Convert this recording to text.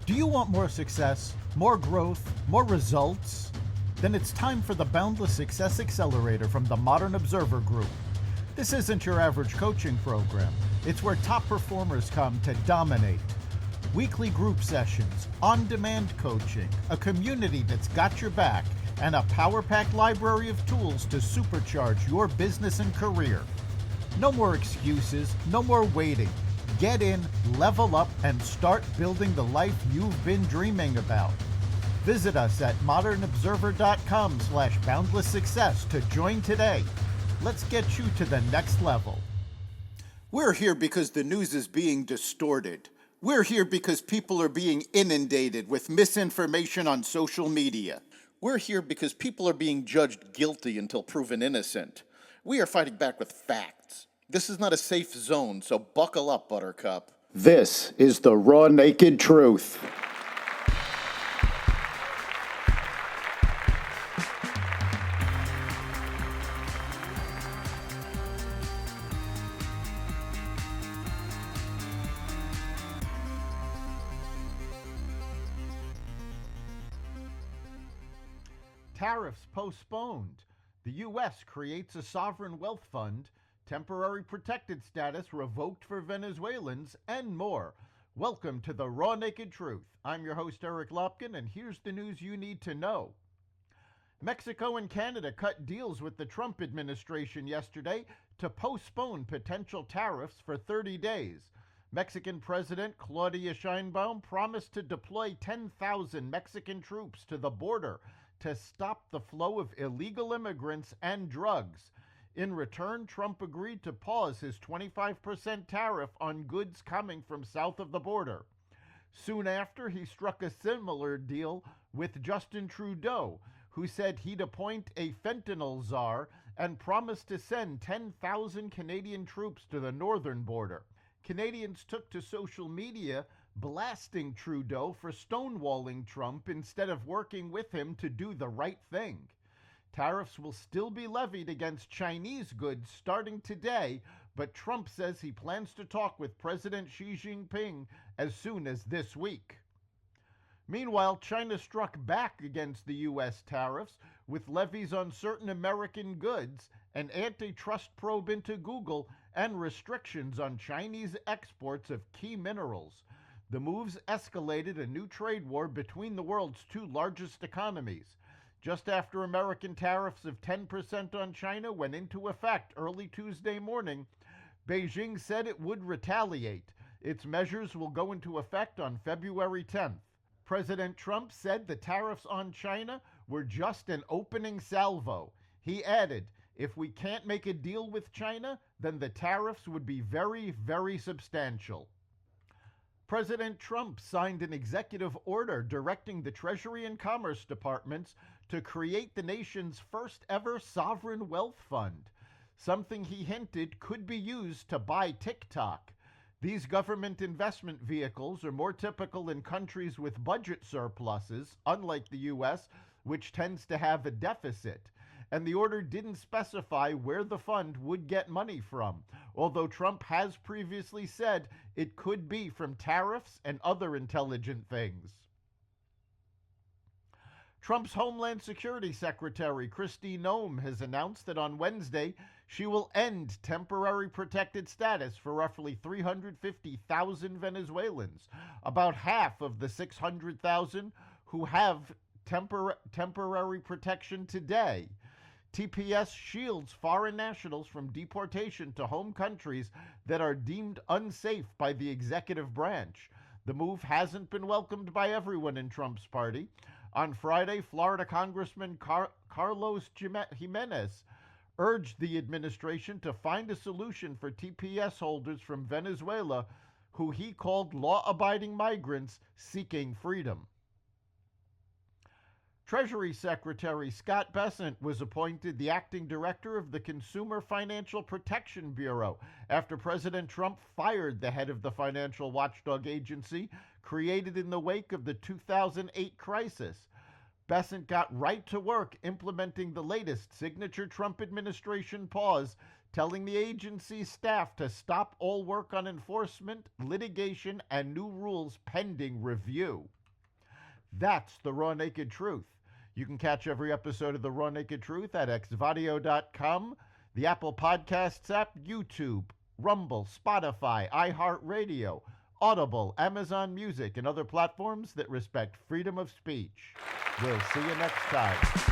Do you want more success, more growth, more results? Then it's time for the Boundless Success Accelerator from the Modern Observer Group. This isn't your average coaching program. It's where top performers come to dominate. Weekly group sessions, on-demand coaching, a community that's got your back, and a power-packed library of tools to supercharge your business and career. No more excuses, no more waiting. Get in, level up, and start building the life you've been dreaming about. Visit us at modernobserver.com/boundlesssuccess to join today. Let's get you to the next level. We're here because the news is being distorted. We're here because people are being inundated with misinformation on social media. We're here because people are being judged guilty until proven innocent. We are fighting back with facts. This is not a safe zone, so buckle up, Buttercup. This is the raw, naked truth. Tariffs postponed. The U.S. creates a sovereign wealth fund, temporary protected status revoked for Venezuelans, and more. Welcome to the Raw Naked Truth. I'm your host, Eric Lopkin, and here's the news you need to know. Mexico and Canada cut deals with the Trump administration yesterday to postpone potential tariffs for 30 days. Mexican President Claudia Sheinbaum promised to deploy 10,000 Mexican troops to the border to stop the flow of illegal immigrants and drugs. In return, Trump agreed to pause his 25% tariff on goods coming from south of the border. Soon after, he struck a similar deal with Justin Trudeau, who said he'd appoint a fentanyl czar and promised to send 10,000 Canadian troops to the northern border. Canadians took to social media blasting Trudeau for stonewalling Trump instead of working with him to do the right thing. Tariffs will still be levied against Chinese goods starting today, but Trump says he plans to talk with President Xi Jinping as soon as this week. Meanwhile, China struck back against the U.S. tariffs with levies on certain American goods, an antitrust probe into Google, and restrictions on Chinese exports of key minerals. The moves escalated a new trade war between the world's two largest economies. Just after American tariffs of 10% on China went into effect early Tuesday morning, Beijing said it would retaliate. Its measures will go into effect on February 10th. President Trump said the tariffs on China were just an opening salvo. He added, "If we can't make a deal with China, then the tariffs would be very, very substantial." President Trump signed an executive order directing the Treasury and Commerce departments to create the nation's first ever sovereign wealth fund, something he hinted could be used to buy TikTok. These government investment vehicles are more typical in countries with budget surpluses, unlike the U.S., which tends to have a deficit. And the order didn't specify where the fund would get money from, although Trump has previously said it could be from tariffs and other intelligent things. Trump's Homeland Security Secretary Kristi Noem has announced that on Wednesday she will end temporary protected status for roughly 350,000 Venezuelans, about half of the 600,000 who have temporary protection today. TPS shields foreign nationals from deportation to home countries that are deemed unsafe by the executive branch. The move hasn't been welcomed by everyone in Trump's party. On Friday, Florida Congressman Carlos Jimenez urged the administration to find a solution for TPS holders from Venezuela who he called law-abiding migrants seeking freedom. Treasury Secretary Scott Bessent was appointed the acting director of the Consumer Financial Protection Bureau after President Trump fired the head of the financial watchdog agency created in the wake of the 2008 crisis. Bessent got right to work implementing the latest signature Trump administration pause, telling the agency's staff to stop all work on enforcement, litigation, and new rules pending review. That's the Raw Naked Truth. You can catch every episode of the Raw Naked Truth at xvadio.com, the Apple Podcasts app, YouTube, Rumble, Spotify, iHeartRadio, Audible, Amazon Music, and other platforms that respect freedom of speech. We'll see you next time.